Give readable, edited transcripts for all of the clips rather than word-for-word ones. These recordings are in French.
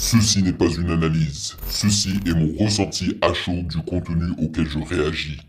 Ceci n'est pas une analyse, ceci est mon ressenti à chaud du contenu auquel je réagis.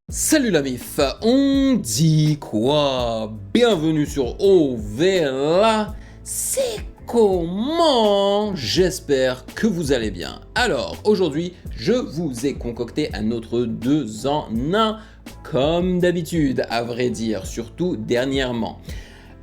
Salut la mif, on dit quoi? Bienvenue sur Ovela, c'est comment? J'espère que vous allez bien. Alors aujourd'hui, je vous ai concocté un autre 2 en 1, comme d'habitude, à vrai dire, surtout dernièrement.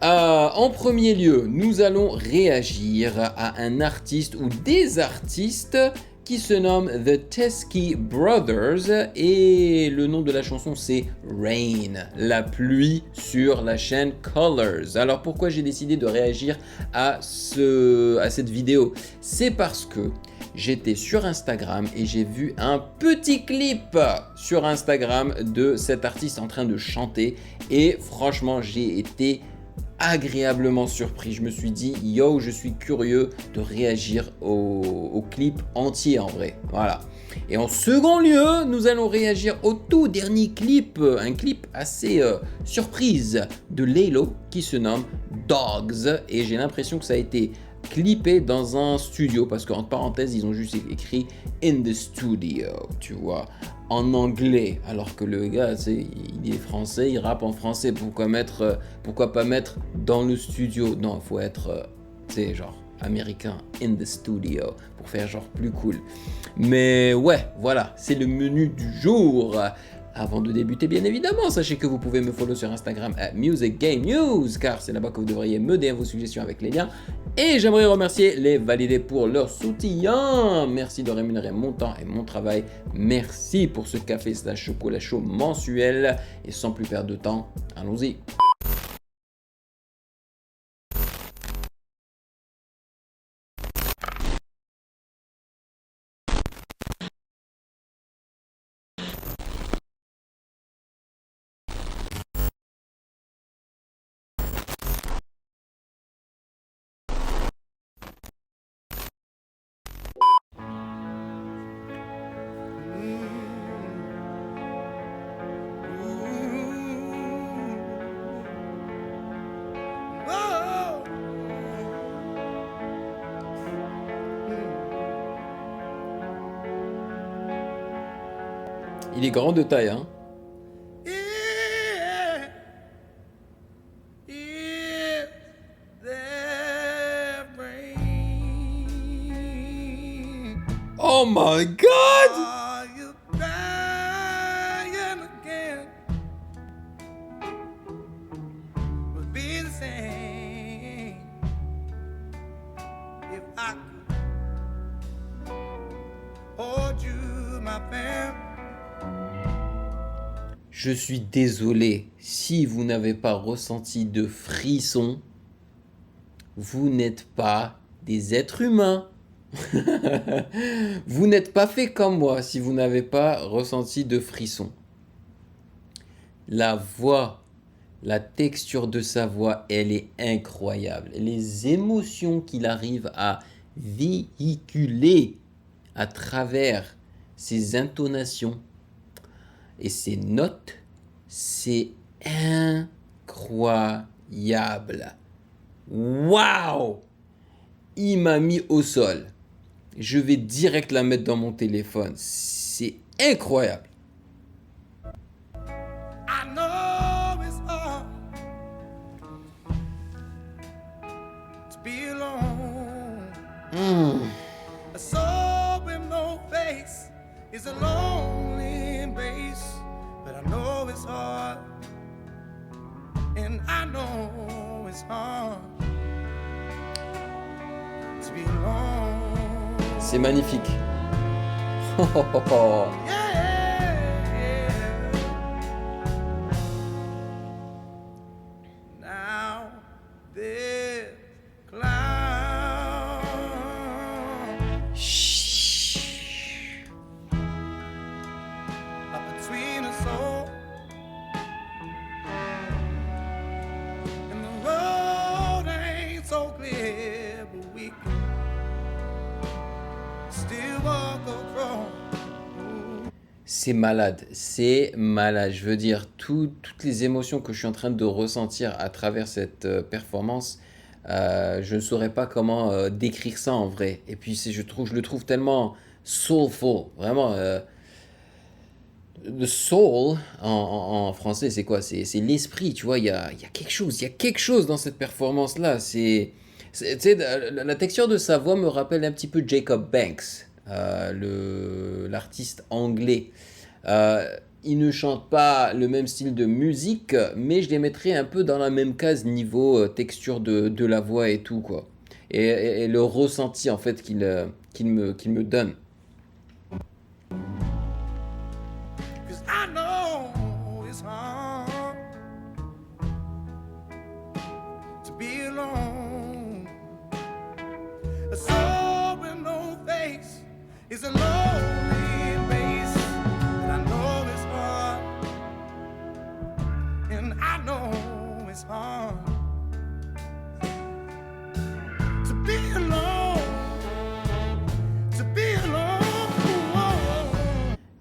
En premier lieu, nous allons réagir à un artiste ou des artistes qui se nomment The Teskey Brothers et le nom de la chanson c'est Rain, la pluie sur la chaîne Colors. Alors pourquoi j'ai décidé de réagir à cette vidéo? C'est parce que j'étais sur Instagram et j'ai vu un petit clip sur Instagram de cet artiste en train de chanter et franchement j'ai été agréablement surpris. Je me suis dit, yo, je suis curieux de réagir au clip entier en vrai. Voilà. Et en second lieu, nous allons réagir au tout dernier clip, un clip assez surprise de Laylo qui se nomme Dogs. Et j'ai l'impression que ça a été clippé dans un studio parce qu'entre parenthèses, ils ont juste écrit in the studio, tu vois, en anglais, alors que le gars, tu sais, il est français, il rappe en français. Pourquoi pas mettre dans le studio? Non, il faut être, tu sais, genre américain, in the studio, pour faire genre plus cool. Mais ouais, voilà, c'est le menu du jour. Avant de débuter, bien évidemment, sachez que vous pouvez me follow sur Instagram à Music Game News, car c'est là-bas que vous devriez me DM vos suggestions avec les liens. Et j'aimerais remercier les validés pour leur soutien. Merci de rémunérer mon temps et mon travail. Merci pour ce café / chocolat chaud mensuel. Et sans plus perdre de temps, allons-y. Il est grand de taille, hein. Oh my god! Are you crying again? Would be the same if I could hold you, my fam. Je suis désolé, si vous n'avez pas ressenti de frissons, vous n'êtes pas des êtres humains. Vous n'êtes pas fait comme moi si vous n'avez pas ressenti de frissons. La voix, la texture de sa voix, elle est incroyable. Les émotions qu'il arrive à véhiculer à travers ses intonations et ses notes, c'est incroyable. Waouh! Il m'a mis au sol. Je vais direct la mettre dans mon téléphone. C'est incroyable. I know it's hard to be alone. A soul with no face is a lonely embrace. But I know it's hard, and I know it's hard to be alone. C'est magnifique. Yeah. Now this cloud up between us all, and the road ain't so clear, but we can still walk across. c'est malade, c'est malade. Je veux dire, toutes les émotions que je suis en train de ressentir à travers cette performance, je ne saurais pas comment décrire ça en vrai. Et puis, je le trouve tellement soulful, vraiment. The soul en français, c'est quoi? C'est l'esprit, tu vois. Il y a quelque chose dans cette performance-là. Tu sais, la texture de sa voix me rappelle un petit peu Jacob Banks, l'artiste anglais. Euh, il ne chante pas le même style de musique, mais je les mettrais un peu dans la même case niveau texture de la voix et tout, quoi. Et le ressenti, en fait, qu'il me donne. 'Cause I know it's hard to be alone. A soul with no face is a lonely place. And I know it's hard. And I know it's hard to be alone. To be alone.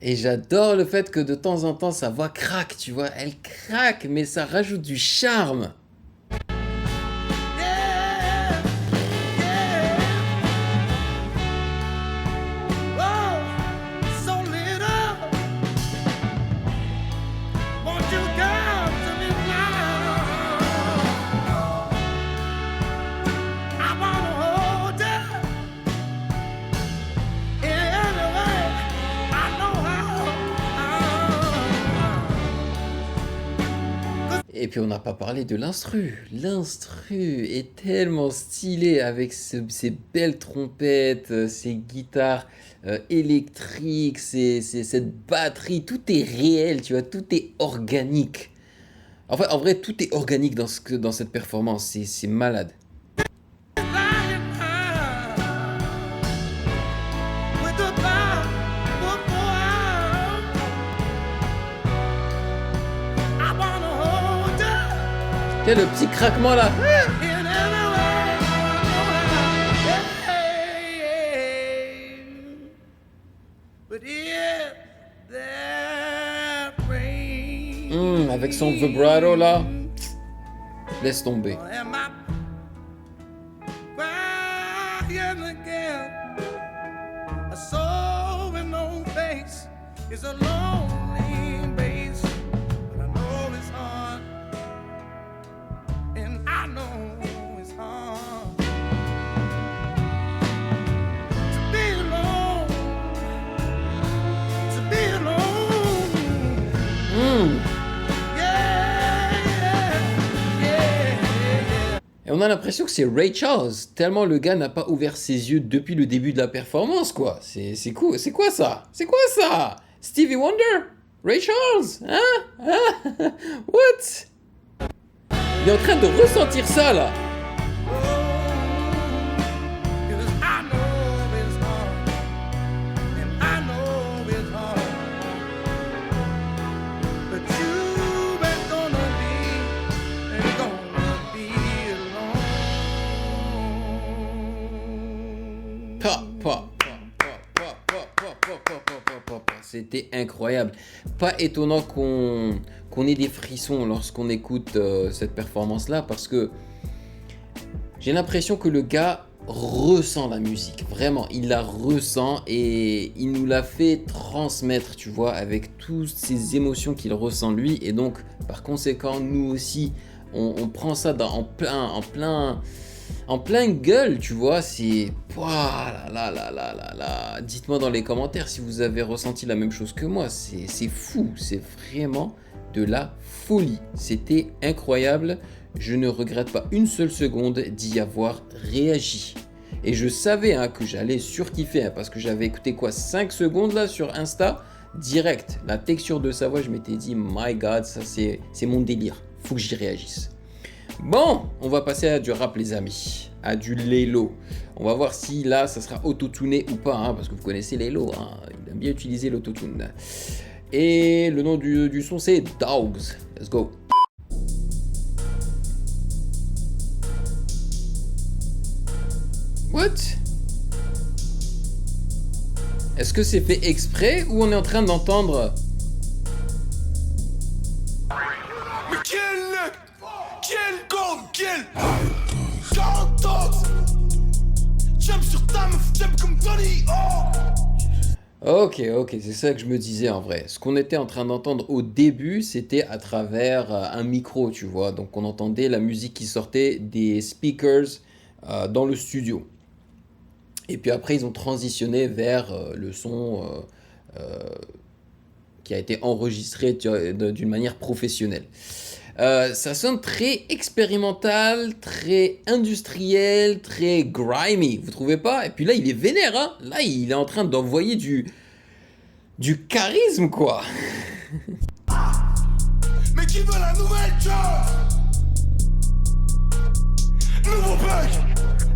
Et j'adore le fait que de temps en temps, sa voix craque, tu vois. Elle craque, mais ça rajoute du charme. Yeah, yeah. Oh, so little. Won't you come to me now? I wanna hold you in any way I know how. Et puis on n'a pas parlé de l'instru. L'instru est tellement stylé avec ces belles trompettes, ces guitares électriques, cette batterie. Tout est réel, tu vois, tout est organique. Enfin, en vrai, tout est organique dans cette performance. C'est malade. Lying high with the power of war. I wanna hold you Tiens, le petit craquement là. in every way I know how. Yeah. But if there rain, Avec son vibrato là. Laisse tomber. am I crying again? A soul with no face is a lonely place. But I know it's hard, and I know it's hard to be alone, to be alone. Yeah, yeah, yeah. Et on a l'impression que c'est Ray Charles, tellement le gars n'a pas ouvert ses yeux depuis le début de la performance, quoi. C'est cool. C'est quoi ça? C'est quoi ça? Stevie Wonder? Ray Charles? Hein? What? Il est en train de ressentir ça, là. Cause I know it's hard, and I know it's hard, but you ain't gonna be alone. C'était incroyable. Pas étonnant qu'on ait des frissons lorsqu'on écoute cette performance-là, parce que j'ai l'impression que le gars ressent la musique. Vraiment, il la ressent et il nous l'a fait transmettre, tu vois, avec toutes ces émotions qu'il ressent lui. Et donc, par conséquent, nous aussi, on prend ça en plein gueule, tu vois. C'est... Ouah, là. Dites-moi dans les commentaires si vous avez ressenti la même chose que moi. C'est fou, c'est vraiment de la folie. C'était incroyable. Je ne regrette pas une seule seconde d'y avoir réagi. Et je savais que j'allais surkiffer, parce que j'avais écouté 5 secondes là sur Insta, direct. La texture de sa voix, je m'étais dit, my God, ça c'est mon délire. Faut que j'y réagisse. Bon, on va passer à du rap, les amis, à du Laylo. On va voir si là, ça sera autotuné ou pas, parce que vous connaissez Laylo, il aime bien utiliser l'autotune. Et le nom du son, c'est Dogs. Let's go. What? Est-ce que c'est fait exprès ou on est en train d'entendre... Mais quel gomme, quel 40 ans. J'aime sur ta meuf, j'aime comme Tony. Ok, c'est ça que je me disais en vrai. Ce qu'on était en train d'entendre au début, c'était à travers un micro, tu vois. Donc on entendait la musique qui sortait des speakers dans le studio. Et puis après, ils ont transitionné vers le son qui a été enregistré d'une manière professionnelle. Ça sonne très expérimental, très industriel, très grimy, vous trouvez pas? Et puis là, il est vénère, hein? Là, il est en train d'envoyer du charisme, quoi. Mais qui veut la nouvelle job? Nouveau bug.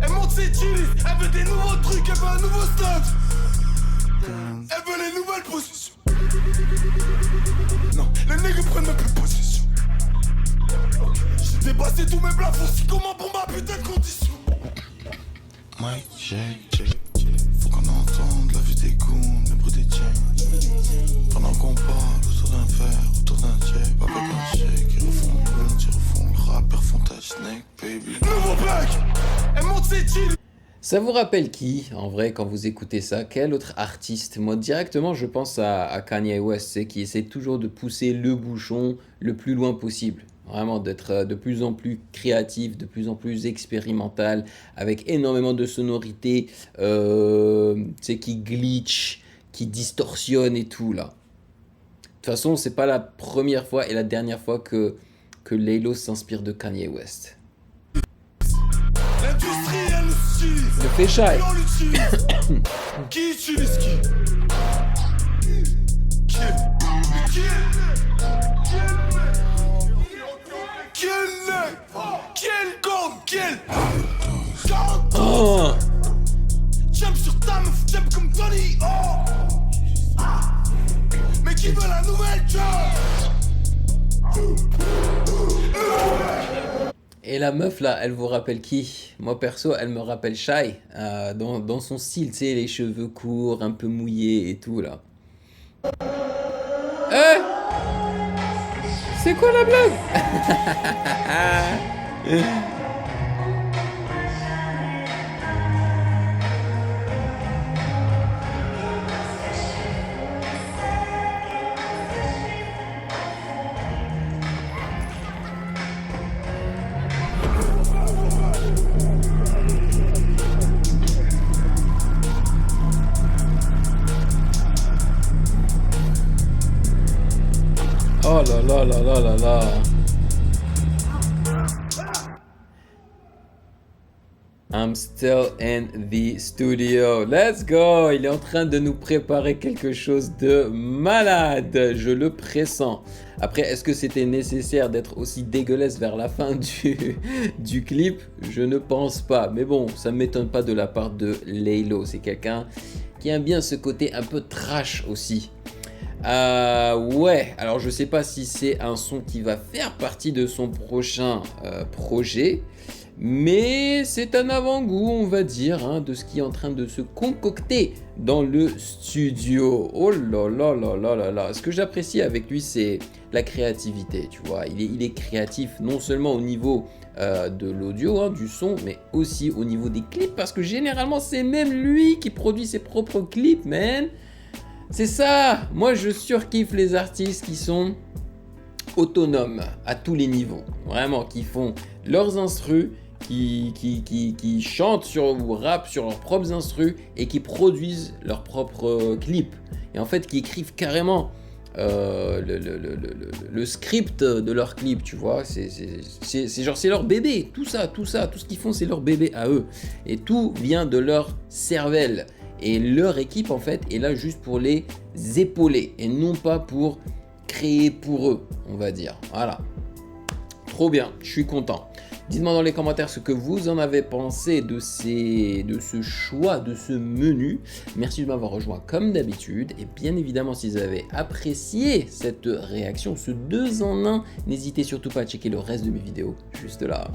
Elle monte ses chilis, elle veut des nouveaux trucs, elle veut un nouveau stock. Elle veut les nouvelles positions. Non, les nègres prennent même plus position. J'ai dépassé tous mes plafonds, si comment pour ma putain de condition. Mike, check. Faut qu'on entende la vue des goons, le bruit des chains. Pendant qu'on parle autour d'un verre, autour d'un jet, avec un chèque, ils refont le blunt, ils refont le rap, ils refont ta snake, baby. Nouveau bug, elle monte ses chilis. Ça vous rappelle qui, en vrai, quand vous écoutez ça? Quel autre artiste? Moi, directement, je pense à Kanye West, c'est qui essaie toujours de pousser le bouchon le plus loin possible. Vraiment, d'être de plus en plus créatif, de plus en plus expérimental, avec énormément de sonorités, qui glitch, qui distorsionne et tout, là. De toute façon, c'est pas la première fois et la dernière fois que Laylo s'inspire de Kanye West. L'industrie, elle l'utilise. Le fait shy. Et on l'utilise. Qui utilise qui? Quel gomme, quel 40 ans. Oh. J'aime sur ta meuf, j'aime comme Tony. Mais qui veut la nouvelle job? Et la meuf là, elle vous rappelle qui? Moi perso, elle me rappelle Shy, dans son style, tu sais, les cheveux courts, un peu mouillés et tout là. C'est quoi la blague? Oh là là là là là là. I'm still in the studio. Let's go. Il est en train de nous préparer quelque chose de malade. Je le pressens. Après, est-ce que c'était nécessaire d'être aussi dégueulasse vers la fin du clip? Je ne pense pas. Mais bon, ça ne m'étonne pas de la part de Laylo. C'est quelqu'un qui aime bien ce côté un peu trash aussi. Ouais, alors je sais pas si c'est un son qui va faire partie de son prochain projet, mais c'est un avant-goût, on va dire, hein, de ce qui est en train de se concocter dans le studio. Oh là là là là là là. Ce que j'apprécie avec lui, c'est la créativité, tu vois. Il est créatif non seulement au niveau de l'audio, hein, du son, mais aussi au niveau des clips, parce que généralement, c'est même lui qui produit ses propres clips, man. C'est ça, moi je surkiffe les artistes qui sont autonomes à tous les niveaux, vraiment, qui font leurs instrus, qui chantent ou rappent sur leurs propres instrus et qui produisent leurs propres clips. Et en fait, qui écrivent carrément le script de leurs clips, tu vois. C'est genre, c'est leur bébé, tout ce qu'ils font, c'est leur bébé à eux. Et tout vient de leur cervelle. Et leur équipe, en fait, est là juste pour les épauler et non pas pour créer pour eux, on va dire. Voilà. Trop bien, je suis content. Dites-moi dans les commentaires ce que vous en avez pensé de ce choix, de ce menu. Merci de m'avoir rejoint comme d'habitude. Et bien évidemment, si vous avez apprécié cette réaction, ce 2 en 1, n'hésitez surtout pas à checker le reste de mes vidéos juste là.